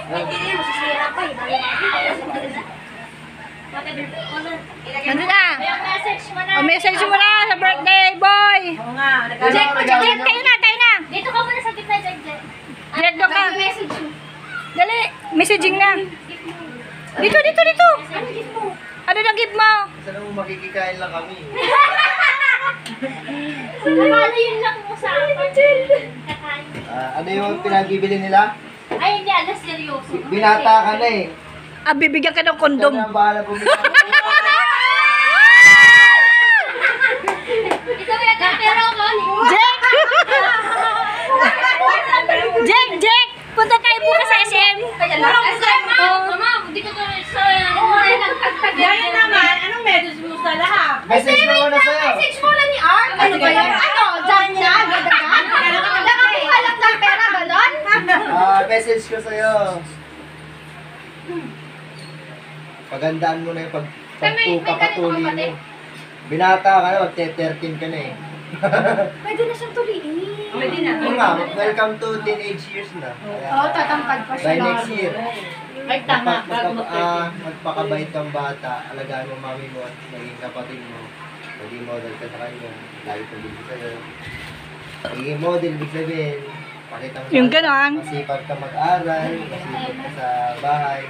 Hindi, masisira pa eh. Nandun na. May message mo na. O, message mo na sa birthday boy. Oo nga. Jack, tayo na, tayo na. Dito ka muna sa gitna, Jack. Jack, doon ka. Message mo. Dali, messaging na. Dito, dito, dito. Ano gift mo? Ano na gift mo? Sana mo makikikain lang kami. Paano yun lang mo sa akin? Kakain. Ano yung pinagbibili nila? Ay, hindi. Alas seryoso. Binata ka na eh. Ah, bibigyan ka ng kondom. Ikaw na ang bahala bumili. Ito ba yung pero ako? Jack! Jack, Jack! Punta tayo bukas sa SM. Kaya lang. Mama, hindi ko sa... Yan naman, anong message mo sa lahat? Message mo muna sa'yo. Message mo na ni Art. Ano ba yan? Ano? Diyan na? Gadagan? Nakakuha lang ng pera, galon? Message ko sa'yo. Pagandaan mo na yung pagpapatuloy mo. Binata ka na, 13 ka na eh. Pwede na siyang tuliin. Pwede na. Oo nga, welcome to teenage years na. Oo, tatangkad pa siya. By next year. Ay, tama. Magpakabait kang bata, alagaan mo mami mo at maging kapatid mo. Maging model ka sa kanya, lagi pagiging sa'yo. Magiging model, ibig sabihin, pakita mo Yung ganon. masipag ka mag-aral, masipag ka sa bahay,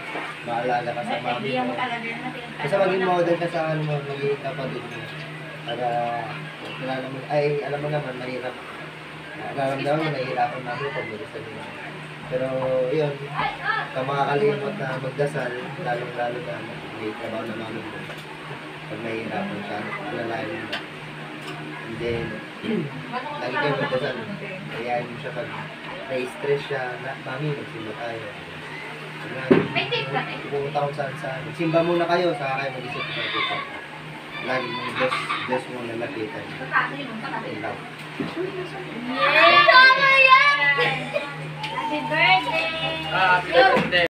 maalala ka sa mami mo. Basta maging model ka sa ano mo, maging kapatid mo. Para, alam mo naman, mahirap. Nararamdaman mo, nahihirapan namin pag mag-sabi mo. Pero, yun, ka makakalimot na magdasal, lalong-lalo na may trabaho na mami mo. Pag nahihirapan siya, alalayan mo. And then, lagi kayo magdasal. Kayain mo siya pag na-stress siya, mami, magsimba tayo. Pupunta ko saan. Magsimba muna kayo, saka kayo mag-isip sa ito. Lagi mong Diyos mo na lapitan. Yun lang. Yay! Happy birthday! Happy birthday!